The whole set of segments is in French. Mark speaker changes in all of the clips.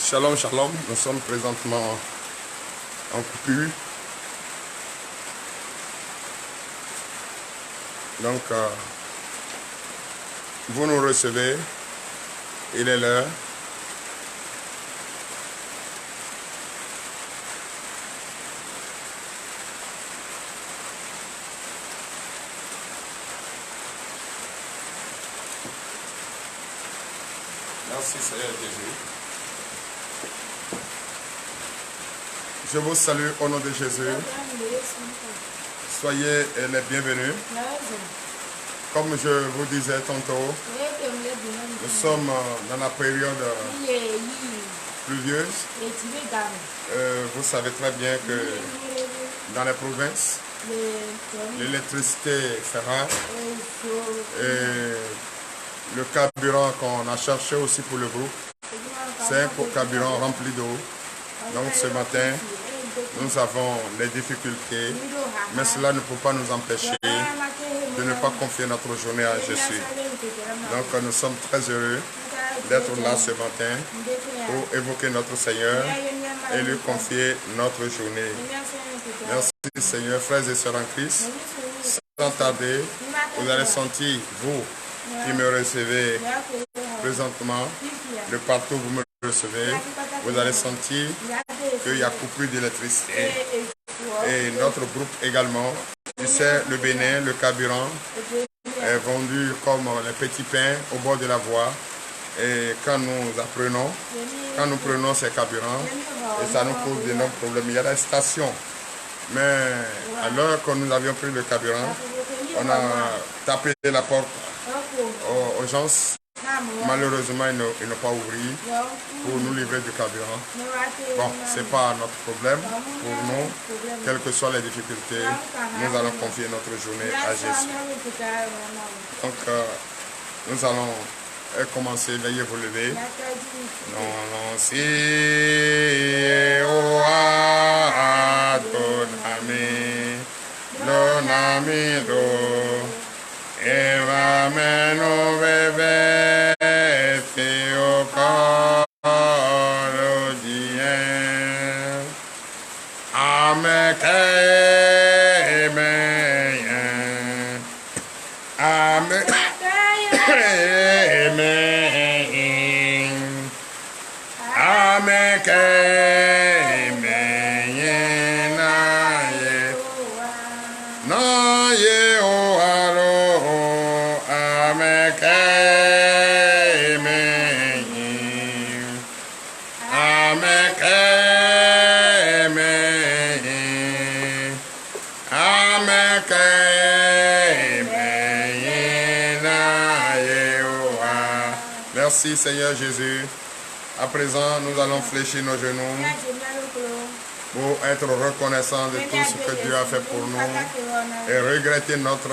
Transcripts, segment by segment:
Speaker 1: Shalom, shalom. Nous sommes présentement en coupure. Donc, vous nous recevez. Il est l'heure. Merci Seigneur Jésus. Je vous salue au nom de Jésus. Soyez les bienvenus. Comme je vous disais tantôt, nous sommes dans la période pluvieuse. Vous savez très bien que dans les provinces, l'électricité est rare. Et le carburant qu'on a cherché aussi pour le groupe, c'est un carburant rempli d'eau. Donc ce matin, nous avons des difficultés, mais cela ne peut pas nous empêcher de ne pas confier notre journée à Jésus. Donc nous sommes très heureux d'être là ce matin pour évoquer notre Seigneur et lui confier notre journée. Merci Seigneur, frères et sœurs en Christ. Sans tarder, vous allez sentir, vous qui me recevez présentement, de partout vous me recevez, vous allez sentir qu'il y a coupure d'électricité. Et notre groupe également, tu sais, le Bénin, le carburant est vendu comme les petits pains au bord de la voie. Et quand nous prenons ces carburants, et ça nous cause d'énormes problèmes. Il y a des stations. Mais à l'heure que nous avions pris le carburant, on a tapé la porte aux gens. Malheureusement, ils n'ont pas ouvert pour nous livrer du carburant. Bon, ce n'est pas notre problème. Pour nous, quelles que soient les difficultés, nous allons confier notre journée à Jésus. Donc, nous allons commencer. Veuillez vous lever. Non, si Eva meno bebe teo coro dien ame ke me ame ame ke me na ye o Merci Seigneur Jésus. À présent, nous allons fléchir nos genoux pour être reconnaissants de tout ce que Dieu a fait pour nous et regretter notre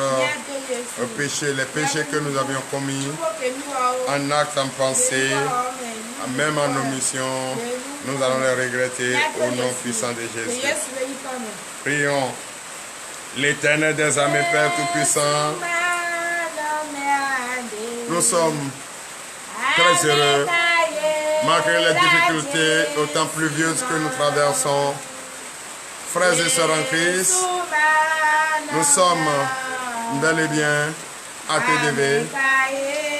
Speaker 1: péché, les péchés que nous avions commis en acte, en pensée, même en omission. Nous allons les regretter au nom puissant de Jésus. Prions. L'Éternel des armées, Père Tout-Puissant, nous sommes très heureux, malgré les difficultés autant pluvieuses que nous traversons. Frères et sœurs en Christ, nous sommes bel et bien à TDV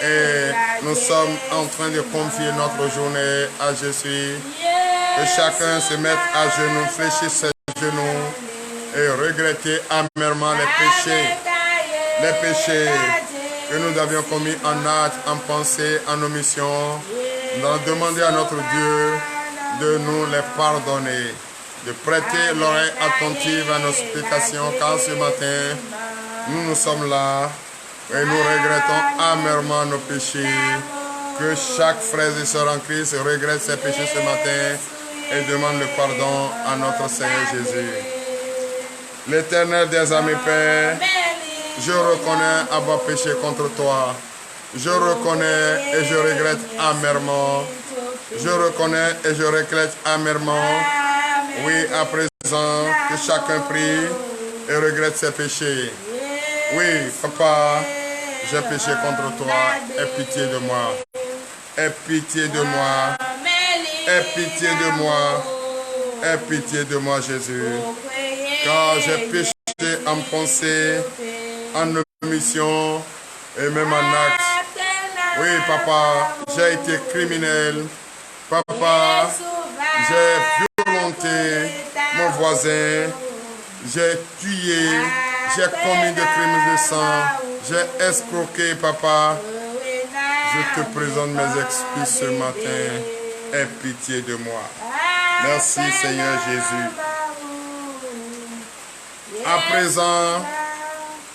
Speaker 1: et nous sommes en train de confier notre journée à Jésus. Que chacun se mette à genoux, fléchisse ses genoux et regretter amèrement les péchés que nous avions commis en acte, en pensée, en omission. Nous allons demander à notre Dieu de nous les pardonner, de prêter l'oreille attentive à nos supplications, car ce matin, nous sommes là et nous regrettons amèrement nos péchés. Que chaque frère et sœur en Christ regrette ses péchés ce matin et demande le pardon à notre Seigneur Jésus. L'Éternel des armées, Père, je reconnais avoir péché contre toi. Je reconnais et je regrette amèrement. Je reconnais et je regrette amèrement. Oui, à présent, que chacun prie et regrette ses péchés. Oui, Papa, j'ai péché contre toi. Aie pitié de moi. Aie pitié de moi. Aie pitié de moi. Aie pitié de moi, Jésus. Car j'ai péché en pensée, en omission et même en acte. Oui, papa, j'ai été criminel. Papa, j'ai violenté mon voisin. J'ai tué. J'ai commis des crimes de sang. J'ai escroqué, papa. Je te présente mes excuses ce matin. Aie pitié de moi. Merci, Seigneur Jésus. À présent,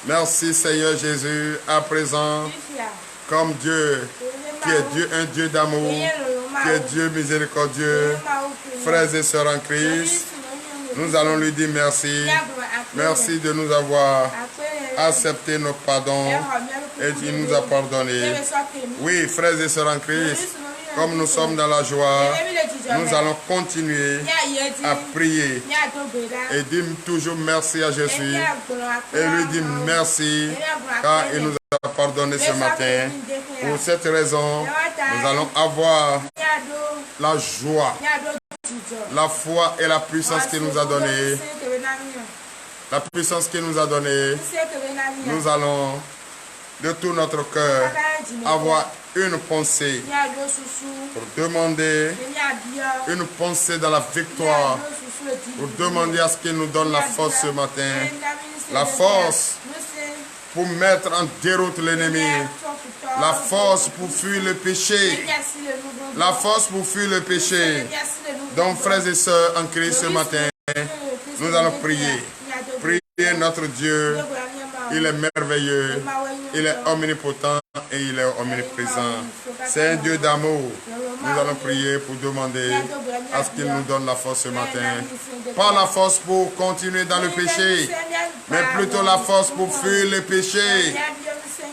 Speaker 1: merci, Seigneur Jésus. À présent, comme Dieu, qui est Dieu, un Dieu d'amour, qui est Dieu miséricordieux, frères et sœurs en Christ, nous allons lui dire merci. Merci de nous avoir accepté nos pardons et il nous a pardonné. Oui, frères et sœurs en Christ, comme nous sommes dans la joie, nous allons continuer à prier et dire toujours merci à Jésus et lui dire merci car il nous a pardonné ce matin. Pour cette raison, nous allons avoir la joie, la foi et la puissance qu'il nous a donnée. La puissance qu'il nous a donnée, nous allons de tout notre cœur avoir une pensée pour demander une pensée dans la victoire, pour demander à ce qu'il nous donne la force ce matin, la force pour mettre en déroute l'ennemi, la force pour fuir le péché, la force pour fuir le péché. Donc, frères et sœurs en Christ ce matin, nous allons prier. Priez notre Dieu, il est merveilleux, il est omnipotent et il est omniprésent. C'est un Dieu d'amour. Nous allons prier pour demander à ce qu'il nous donne la force ce matin. Pas la force pour continuer dans le péché, mais plutôt la force pour fuir le péché.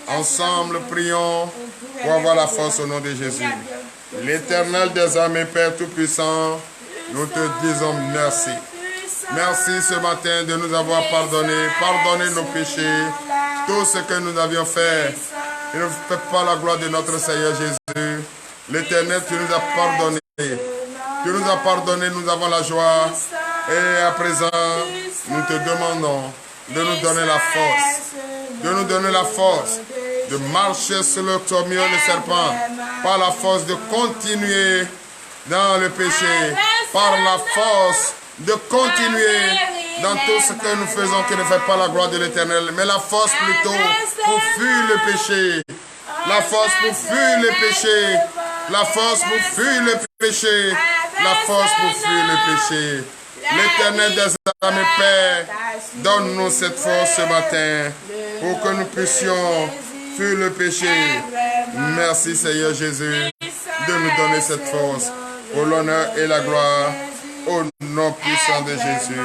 Speaker 1: Ensemble, prions pour avoir la force au nom de Jésus. L'Éternel des armées, Père Tout-Puissant, nous te disons merci. Merci ce matin de nous avoir pardonné nos péchés, tout ce que nous avions fait. Il ne fait pas la gloire de notre Seigneur Jésus. L'Éternel, tu nous as pardonné. Tu nous as pardonné, nous avons la joie. Et à présent, nous te demandons de nous donner la force. De nous donner la force de marcher sur le tormillon de serpent. Par la force de continuer dans le péché. Par la force de continuer dans tout ce que nous faisons qui ne fait pas la gloire de l'Éternel, mais la force plutôt pour fuir le péché, la force pour fuir le péché, la force pour fuir le péché, la force pour fuir le péché. L'Éternel des armées, Père, donne-nous cette force ce matin pour que nous puissions fuir le péché. Merci Seigneur Jésus de nous donner cette force pour l'honneur et la gloire. Au nom puissant de Jésus.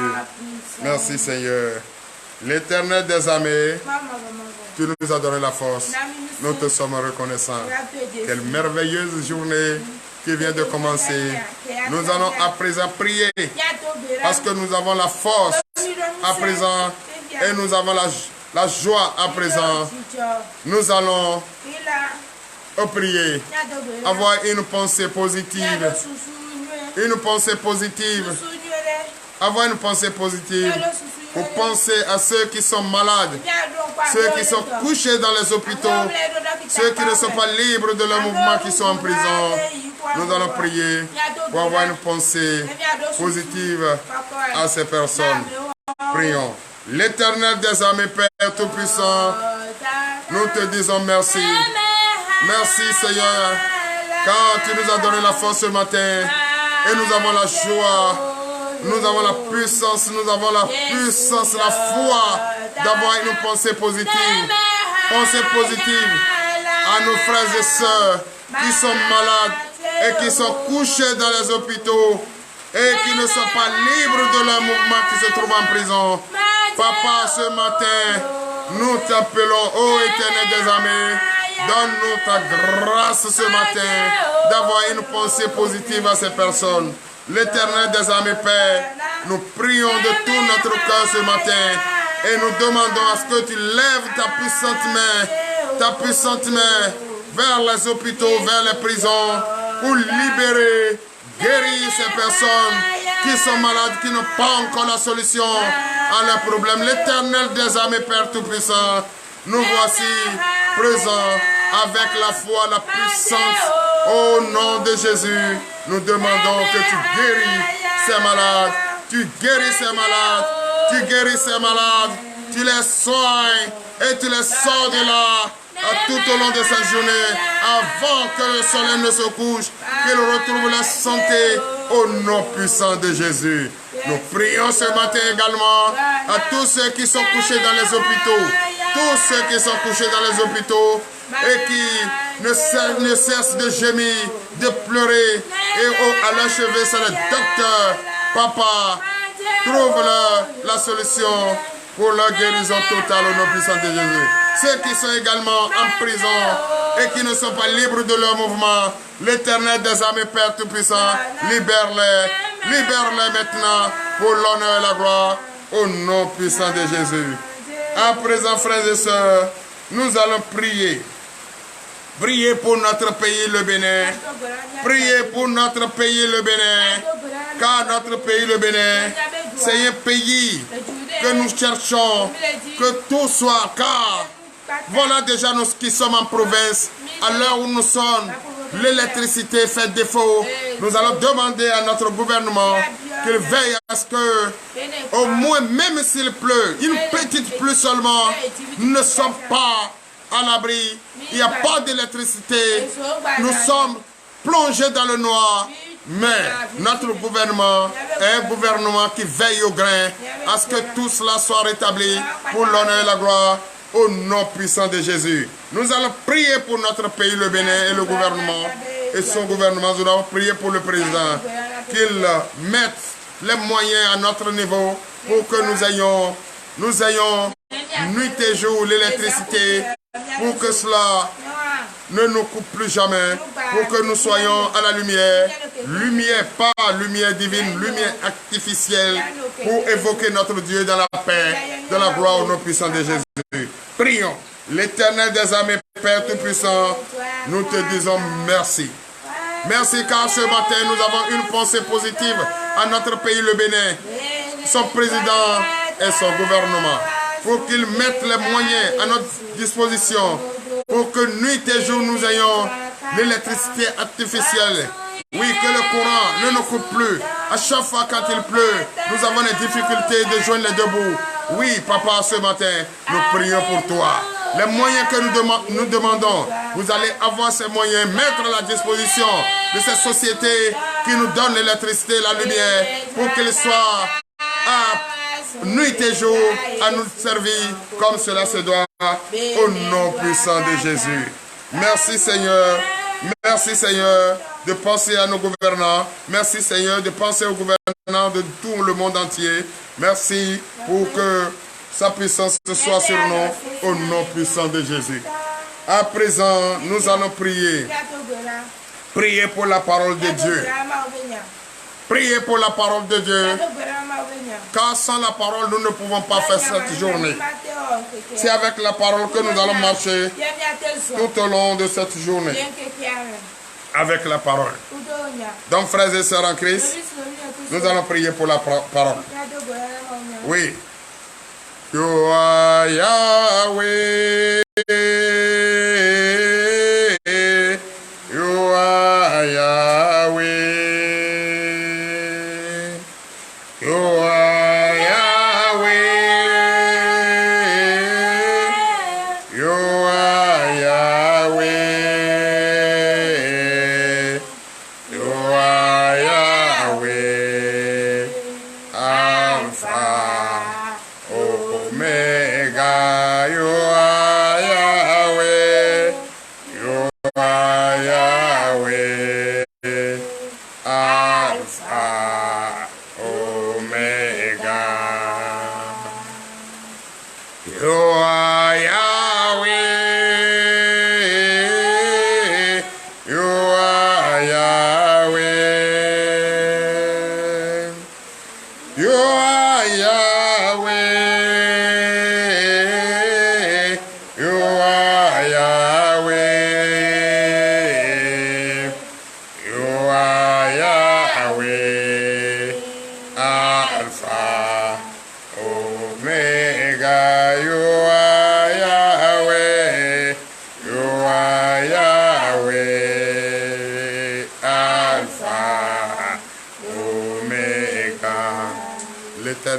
Speaker 1: Merci Seigneur. L'Éternel des armées, tu nous as donné la force. Nous te sommes reconnaissants. Quelle merveilleuse journée qui vient de commencer. Nous allons à présent prier parce que nous avons la force à présent et nous avons la joie à présent. Nous allons prier, avoir une pensée positive. Une pensée positive. Avoir une pensée positive. Pour penser à ceux qui sont malades. Ceux qui sont couchés dans les hôpitaux. Ceux qui ne sont pas libres de leur mouvement, qui sont en prison. Nous allons prier pour avoir une pensée positive à ces personnes. Prions. L'Éternel des armées, Père Tout-Puissant, nous te disons merci. Merci Seigneur, car tu nous as donné la force ce matin. Et nous avons la joie, nous avons la puissance, la foi d'avoir une pensée positive. Pensée positive à nos frères et sœurs qui sont malades et qui sont couchés dans les hôpitaux et qui ne sont pas libres de leur mouvement, qui se trouvent en prison. Papa, ce matin, nous t'appelons, ô Éternel des armées, donne-nous ta grâce ce matin d'avoir une pensée positive à ces personnes. L'Éternel des armées, Père, nous prions de tout notre cœur ce matin et nous demandons à ce que tu lèves ta puissante main vers les hôpitaux, vers les prisons, pour libérer, guéris ces personnes qui sont malades, qui n'ont pas encore la solution à leurs problèmes. L'Éternel des armées, Père Tout-Puissant, nous voici présents avec la foi, la puissance. Au nom de Jésus, nous demandons que tu guéris ces malades. Tu guéris ces malades. Tu guéris ces malades. Tu les soignes et tu les sors de là tout au long de cette journée, avant que le soleil ne se couche, qu'ils retrouvent la santé au nom puissant de Jésus. Nous prions ce matin également à tous ceux qui sont couchés dans les hôpitaux, tous ceux qui sont couchés dans les hôpitaux et qui ne cessent de gémir, de pleurer, et à leur chevet, c'est le docteur. Papa, trouve-leur la solution pour leur guérison totale au nom puissant de Jésus. Ceux qui sont également en prison et qui ne sont pas libres de leur mouvement, l'Éternel des armées, Père Tout-Puissant, libère-les. Libère-les maintenant pour l'honneur et la gloire au nom puissant de Jésus. À présent, frères et sœurs, nous allons prier. Priez pour notre pays, le Bénin. Priez pour notre pays, le Bénin. Car notre pays, le Bénin, c'est un pays que nous cherchons, que tout soit, car voilà déjà nous qui sommes en province, à l'heure où nous sommes, l'électricité fait défaut. Nous allons demander à notre gouvernement qu'il veille à ce que, au moins, même s'il pleut, une petite pluie seulement, nous ne sommes pas à l'abri. Il n'y a pas d'électricité. Nous sommes plongés dans le noir. Mais notre gouvernement est un gouvernement qui veille au grain à ce que tout cela soit rétabli pour l'honneur et la gloire au nom puissant de Jésus. Nous allons prier pour notre pays, le Bénin, et le gouvernement et son gouvernement. Nous allons prier pour le président, qu'il mette les moyens à notre niveau pour que nous ayons nuit et jour l'électricité, pour que cela ne nous coupe plus jamais, pour que nous soyons à la lumière, lumière pas lumière divine, lumière artificielle, pour évoquer notre Dieu dans la paix, dans la gloire au nom puissant de Jésus. Prions. L'Éternel des armées, Père Tout-Puissant, nous te disons merci. Merci car ce matin nous avons une pensée positive à notre pays, le Bénin, son président et son gouvernement, pour qu'ils mettent les moyens à notre disposition, pour que nuit et jour nous ayons l'électricité artificielle. Oui, que le courant ne nous coupe plus. À chaque fois quand il pleut, nous avons des difficultés de joindre les deux bouts. Oui, papa, ce matin, nous prions pour toi. Les moyens que nous demandons, vous allez avoir ces moyens, mettre à la disposition de ces sociétés qui nous donnent l'électricité, la lumière, pour qu'ils soient nuit et jour à nous servir comme cela se doit, au nom puissant de Jésus. Merci Seigneur. Merci Seigneur de penser à nos gouvernants. Merci Seigneur de penser aux gouvernants de tout le monde entier. Merci pour que sa puissance soit sur nous au nom puissant de Jésus. À présent, nous allons prier. Priez pour la parole de Dieu. Priez pour la parole de Dieu. Car sans la parole, nous ne pouvons pas faire cette journée. C'est avec la parole que nous allons marcher tout au long de cette journée. Avec la parole. Donc, frères et sœurs en Christ, nous allons prier pour la parole. Oui. You are Yahweh. You are Yahweh.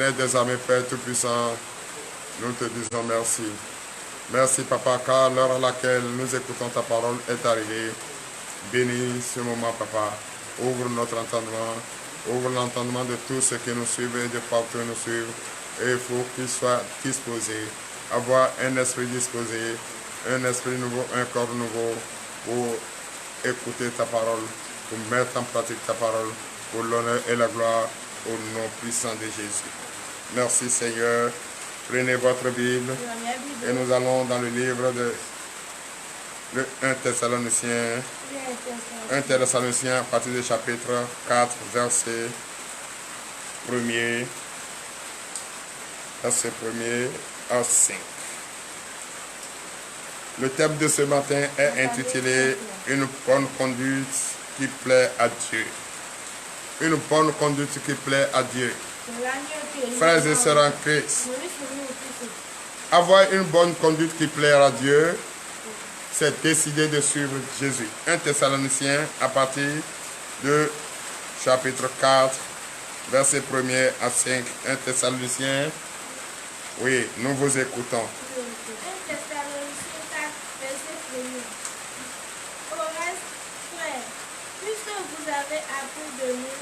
Speaker 1: Mais désormais, Père Tout-Puissant, nous te disons merci. Merci, Papa, car l'heure à laquelle nous écoutons ta parole est arrivée. Bénis ce moment, Papa. Ouvre notre entendement. Ouvre l'entendement de tous ceux qui nous suivent et de partout nous suivent. Et il faut qu'ils soient disposés. Avoir un esprit disposé, un esprit nouveau, un corps nouveau pour écouter ta parole, pour mettre en pratique ta parole, pour l'honneur et la gloire au nom puissant de Jésus. Merci Seigneur. Prenez votre Bible et nous allons dans le livre de 1 Thessaloniciens. 1 Thessaloniciens à partir du chapitre 4, verset 1er. Verset 1er à 5. Le thème de ce matin est intitulé « Une bonne conduite qui plaît à Dieu ». Une bonne conduite qui plaît à Dieu. Frères et sœurs en Christ, avoir une bonne conduite qui plaît à Dieu, c'est décider de suivre Jésus. 1 Thessaloniciens à partir de chapitre 4, verset 1er à 5. 1 Thessaloniciens, oui, nous vous écoutons.
Speaker 2: 1 Thessaloniciens 4, verset 1er. Au reste, frères, puisque vous avez appris de nous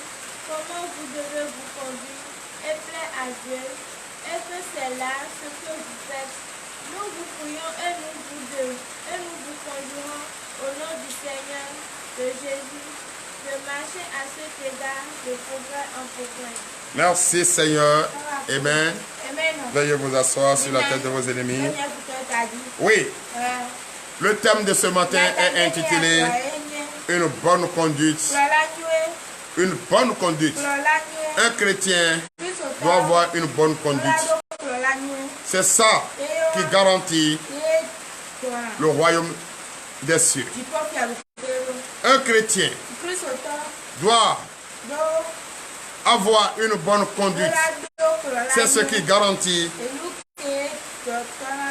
Speaker 2: comment vous devez vous conduire et plaire à Dieu, et que c'est là ce que vous faites, nous vous prions et nous vous conjurons au nom du Seigneur de Jésus de marcher à cet égard de progrès en progrès.
Speaker 1: Merci Seigneur. Amen.
Speaker 2: Amen.
Speaker 1: Veuillez vous asseoir sur la tête de vos ennemis. Oui. Le thème de ce matin est intitulé « Une bonne conduite ». Une bonne conduite. Un chrétien doit avoir une bonne conduite. C'est ça qui garantit le royaume des cieux. Un chrétien doit avoir une bonne conduite. C'est ce qui garantit,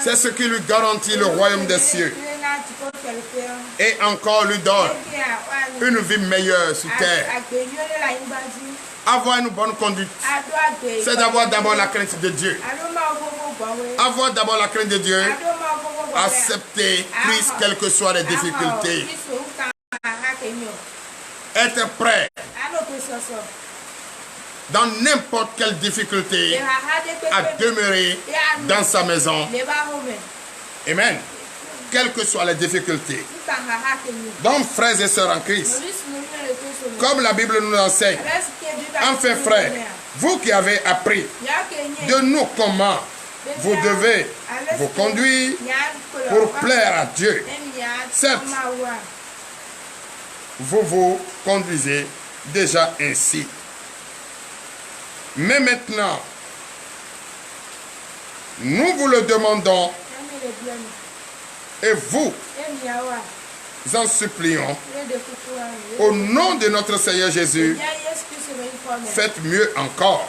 Speaker 1: c'est ce qui lui garantit le royaume des cieux. Et encore lui donne une vie meilleure sur terre. Avoir une bonne conduite, c'est d'avoir d'abord la crainte de Dieu. Avoir d'abord la crainte de Dieu, accepter Christ quelles que soient les difficultés. Être prêt dans n'importe quelle difficulté à demeurer dans sa maison. Amen. Quelles que soient les difficultés. Donc, frères et sœurs en Christ, comme la Bible nous enseigne, enfin frères, vous qui avez appris de nous comment vous devez vous conduire pour plaire à Dieu. Certes, vous vous conduisez déjà ainsi. Mais maintenant, nous vous le demandons et vous en supplions au nom de notre Seigneur Jésus, faites mieux encore.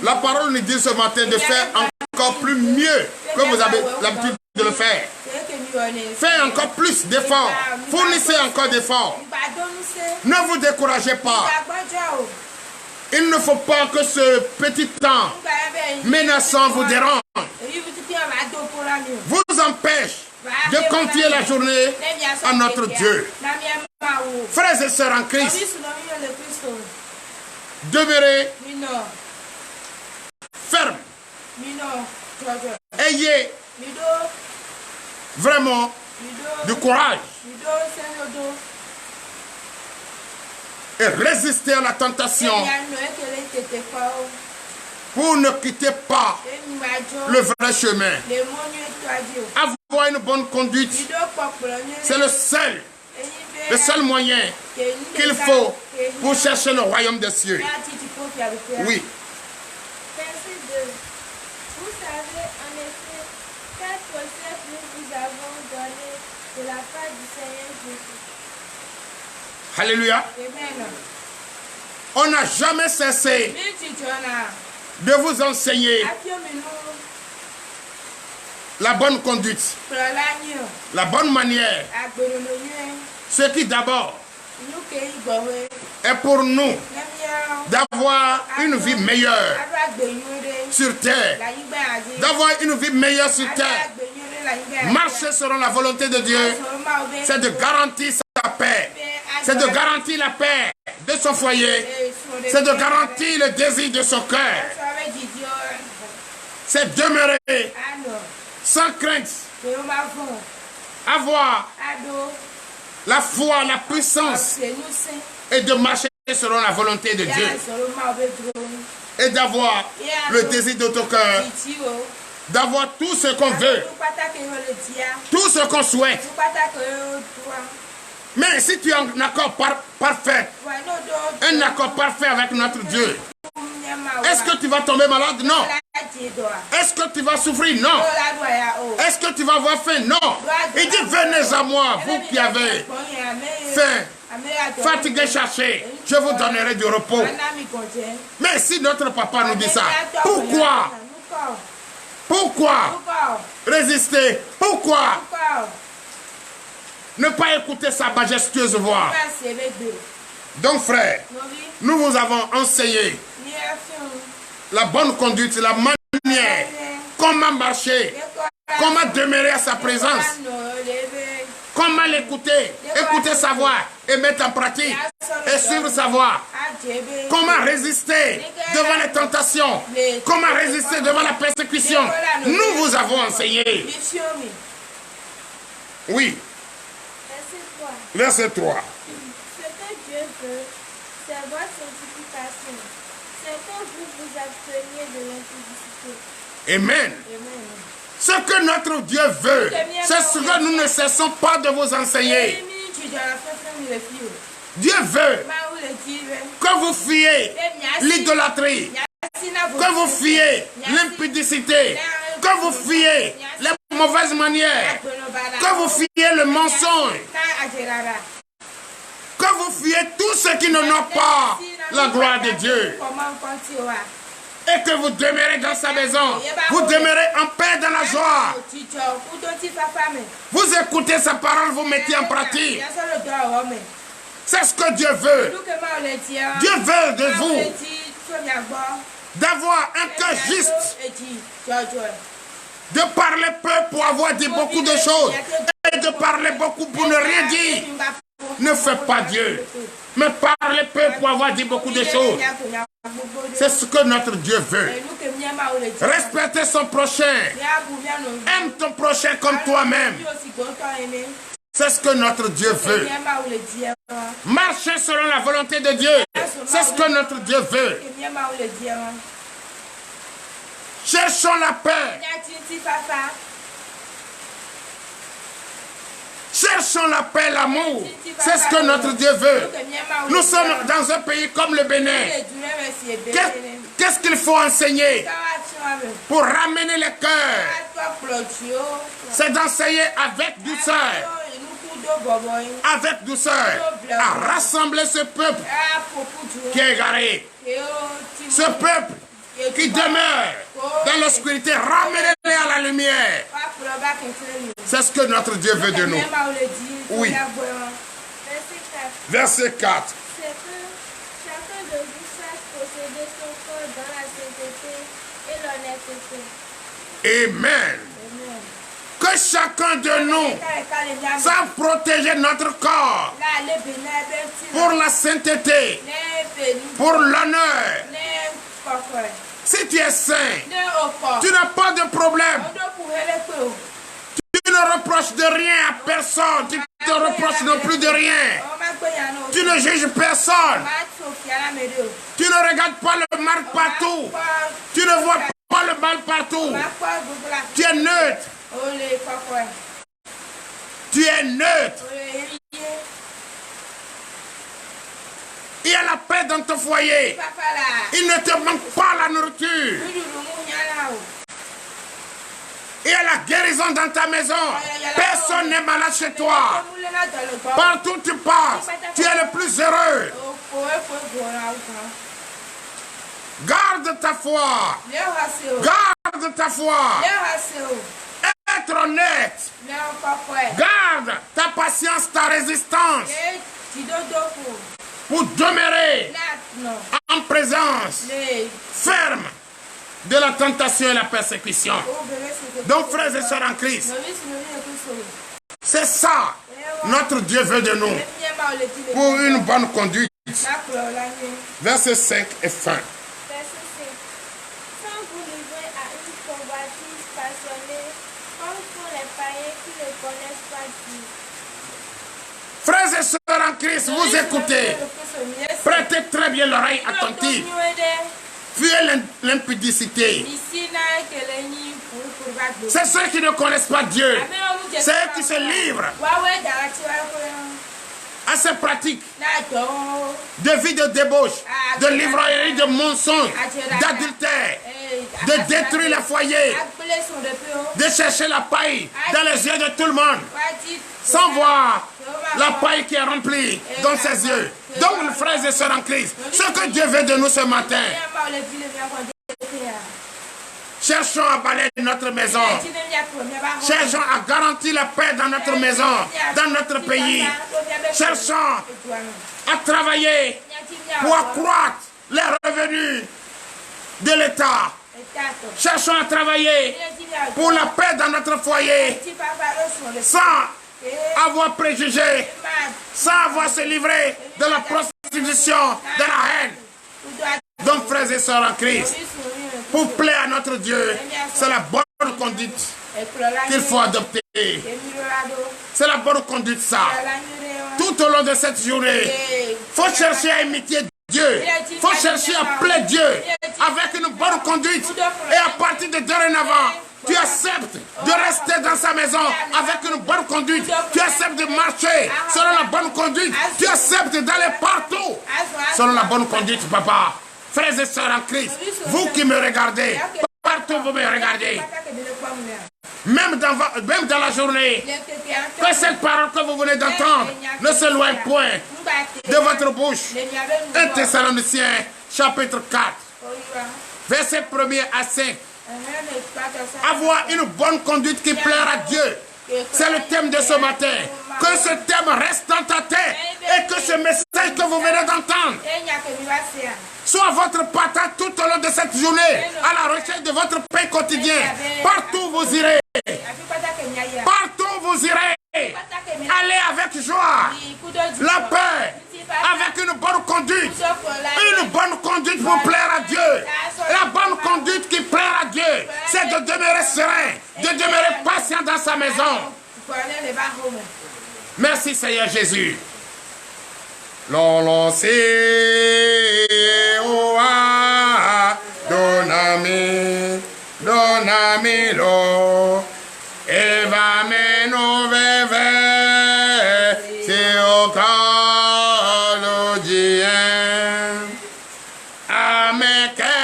Speaker 1: La parole nous dit ce matin de faire encore plus mieux que vous avez l'habitude de le faire. Faites encore plus d'efforts. Fournissez encore d'efforts. Ne vous découragez pas. Il ne faut pas que ce petit temps menaçant vous dérange, vous empêche de confier la journée à notre Dieu. Frères et sœurs en Christ, demeurez ferme. Ayez vraiment du courage et résistez à la tentation pour ne quitter pas le vrai chemin. Avoir une bonne conduite, c'est le seul moyen qu'il faut pour chercher le royaume des cieux. Oui.
Speaker 2: Verset 2. Vous savez en effet quel procès nous vous avons donné de la part du Seigneur Jésus.
Speaker 1: Alléluia. On n'a jamais cessé de vous enseigner la bonne conduite, la bonne manière, ce qui d'abord est pour nous d'avoir une vie meilleure sur terre, d'avoir une vie meilleure sur terre. Marcher selon la volonté de Dieu, c'est de garantir sa paix, c'est de garantir la paix de son foyer, c'est de garantir le désir de son cœur, c'est demeurer sans crainte, avoir la foi, la puissance et de marcher selon la volonté de Dieu et d'avoir le désir de ton cœur, d'avoir tout ce qu'on veut, tout ce qu'on souhaite. Mais si tu as un accord parfait, un accord parfait avec notre Dieu, est-ce que tu vas tomber malade? Non. Est-ce que tu vas souffrir? Non. Est-ce que tu vas avoir faim? Non. Il dit, venez à moi, vous qui avez faim, fatigué, cherché, je vous donnerai du repos. Mais si notre papa nous dit ça, pourquoi? Pourquoi résister? Pourquoi ne pas écouter sa majestueuse voix? Donc frère, nous vous avons enseigné la bonne conduite, la manière, comment marcher, comment demeurer à sa présence, comment l'écouter, écouter sa voix et mettre en pratique et suivre sa voix. Comment résister devant les tentations, comment résister devant la persécution. Nous vous avons enseigné. Oui. Verset 3.
Speaker 2: Ce que Dieu veut, c'est votre sanctification. C'est que vous vous absteniez de l'impudicité.
Speaker 1: Amen. Ce que notre Dieu veut, c'est ce que nous ne cessons pas de vous enseigner. Dieu veut que vous fuyiez l'idolâtrie, que vous fuyiez l'impudicité, que vous fuyiez les mauvaises manières, que vous fuyiez le mensonge, que vous fuyiez tout ce qui n'honore pas la gloire de Dieu. Et que vous demeurez dans sa maison. Vous demeurez en paix dans la joie. Vous écoutez sa parole, vous mettez en pratique. C'est ce que Dieu veut. Dieu veut de vous d'avoir un cœur juste, de parler peu pour avoir dit beaucoup de choses et de parler beaucoup pour ne rien dire. Ne fais pas Dieu, mais parlez peu pour avoir dit beaucoup de choses. C'est ce que notre Dieu veut. Respecter son prochain. Aime ton prochain comme toi-même. C'est ce que notre Dieu veut. Marcher selon la volonté de Dieu. C'est ce que notre Dieu veut. Cherchons la paix. Cherchons la paix, l'amour. C'est ce que notre Dieu veut. Nous sommes dans un pays comme le Bénin. Qu'est-ce qu'il faut enseigner pour ramener les cœurs? C'est d'enseigner avec douceur. Avec douceur. À rassembler ce peuple qui est égaré. Ce peuple qui demeure dans l'obscurité, ramenez-les à la lumière. C'est ce que notre Dieu veut de nous. Oui. Verset 4.
Speaker 2: C'est que chacun de vous sache posséder son corps dans la sainteté et l'honnêteté.
Speaker 1: Amen. Que chacun de nous sache protéger notre corps pour la sainteté, pour l'honneur. Si tu es saint, tu n'as pas de problème. Tu ne reproches de rien à personne. Tu ne te reproches non plus de rien. Tu ne juges personne. Tu ne regardes pas le mal partout. Tu ne vois pas le mal partout. Tu es neutre. Tu es neutre. Il y a la paix dans ton foyer. Il ne te manque pas la nourriture. Il y a la guérison dans ta maison. Personne n'est malade chez toi. Partout où tu passes, tu es le plus heureux. Garde ta foi. Garde ta foi. Être honnête. Garde ta patience, ta résistance. pour demeurer en présence ferme de la tentation et la persécution. Donc, frères et sœurs en Christ, c'est ça notre Dieu veut de nous pour une bonne conduite. Verset 5 et fin.
Speaker 2: Verset 5. Sans vous livrer à une convoitise passionnée, comme font les païens qui ne connaissent pas Dieu.
Speaker 1: Frères et sœurs en Christ, vous écoutez. Prêtez très bien l'oreille attentive. Fuyez l'impudicité. C'est ceux qui ne connaissent pas Dieu. C'est eux qui se livrent à ces pratiques de vie de débauche, de livrerie, de mensonges, d'adultère, de détruire le foyer, de chercher la paille dans les yeux de tout le monde, sans voir la paille qui est remplie dans ses yeux. Donc, frères et sœurs en Christ, ce que Dieu veut de nous ce matin, cherchons à balayer notre maison. Cherchons à garantir la paix dans notre maison, dans notre pays. Cherchons à travailler pour accroître les revenus de l'État. Cherchons à travailler pour la paix dans notre foyer, sans avoir préjugé, sans avoir se livrer de la prostitution, de la haine. Donc, frères et sœurs en Christ, pour plaire à notre Dieu, c'est la bonne conduite qu'il faut adopter. C'est la bonne conduite, ça. Tout au long de cette journée, il faut chercher à imiter Dieu. Il faut chercher à plaire Dieu avec une bonne conduite. Et à partir de dorénavant, tu acceptes de rester dans sa maison avec une bonne conduite. Tu acceptes de marcher selon la bonne conduite. Tu acceptes d'aller partout selon la bonne conduite, papa. Frères et sœurs en Christ, vous qui me regardez, partout vous me regardez, même dans la journée, que cette parole que vous venez d'entendre ne s'éloigne point de votre bouche. 1 Thessaloniciens, chapitre 4, verset 1er à 5. Avoir une bonne conduite qui plaira à Dieu. C'est le thème de ce matin. Que ce thème reste dans ta tête et que ce message que vous venez d'entendre soit votre partage tout au long de cette journée à la recherche de votre pain quotidien. Partout vous irez. Partout vous irez. Allez avec joie. La paix. Avec une bonne conduite. Une bonne conduite pour plaire à Dieu. La bonne conduite qui plaira à Dieu, c'est de demeurer serein, de demeurer patient dans sa maison. Merci Seigneur Jésus. Lolo se oa donami lo eva meno veve se o kalo dien ameke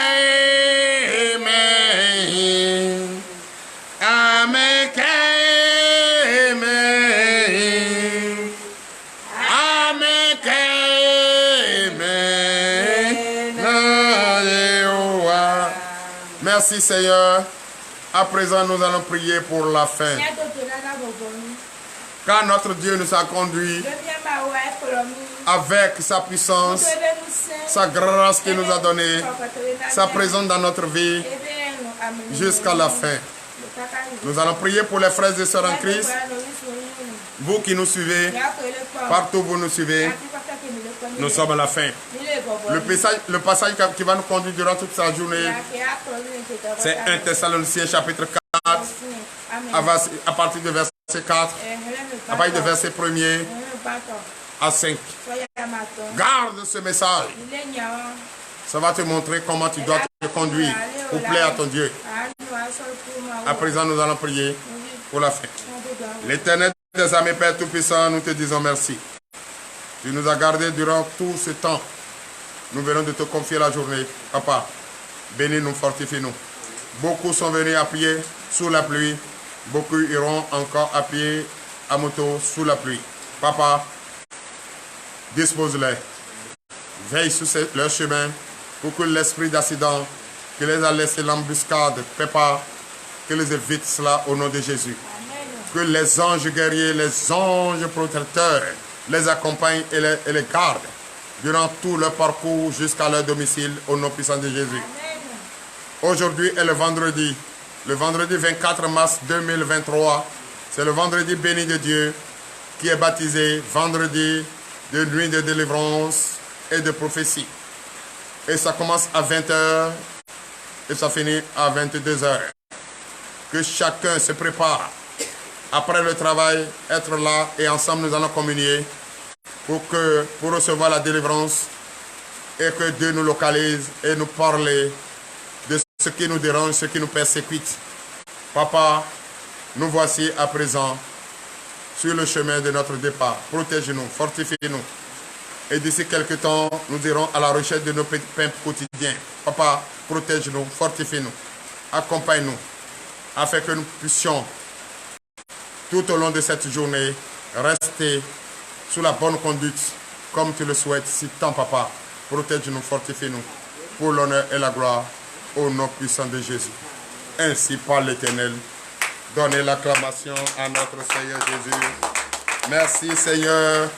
Speaker 1: Merci Seigneur. À présent, nous allons prier pour la fin. Car notre Dieu nous a conduits avec sa puissance, sa grâce qu'il nous a donnée, sa présence dans notre vie jusqu'à la fin. Nous allons prier pour les frères et sœurs en Christ. Vous qui nous suivez, partout où vous nous suivez, nous sommes à la fin. Le passage qui va nous conduire durant toute sa journée, c'est 1 Thessaloniciens chapitre 4, à partir de verset 4, à partir de verset 1er à 5. Garde ce message. Ça va te montrer comment tu dois te conduire pour plaire à ton Dieu. À présent, nous allons prier pour la fin. L'Éternel des armées, Père Tout-Puissant, nous te disons merci. Tu nous as gardés durant tout ce temps. Nous venons de te confier la journée. Papa, bénis-nous, fortifie-nous. Beaucoup sont venus à pied sous la pluie. Beaucoup iront encore à pied, à moto, sous la pluie. Papa, dispose-les. Veille sur leur chemin pour que l'esprit d'accident qui les a laissé l'embuscade prépare, que les évite cela au nom de Jésus. Que les anges guerriers, les anges protecteurs les accompagnent et les gardent durant tout leur parcours jusqu'à leur domicile, au nom puissant de Jésus. Aujourd'hui est le vendredi 24 mars 2023. C'est le vendredi béni de Dieu qui est baptisé vendredi de nuit de délivrance et de prophétie. Et ça commence à 20h et ça finit à 22h. Que chacun se prépare après le travail, être là et ensemble nous allons communier pour recevoir la délivrance et que Dieu nous localise et nous parle de ce qui nous dérange, ce qui nous persécute. Papa, nous voici à présent sur le chemin de notre départ. Protège-nous, fortifie-nous. Et d'ici quelques temps, nous irons à la recherche de nos petits pains quotidiens. Papa, protège-nous, fortifie-nous, accompagne-nous, afin que nous puissions, tout au long de cette journée, rester sous la bonne conduite, comme tu le souhaites, si tant, Papa. Protège-nous, fortifie-nous, pour l'honneur et la gloire, au nom puissant de Jésus. Ainsi parle l'Éternel. Donnez l'acclamation à notre Seigneur Jésus. Merci Seigneur.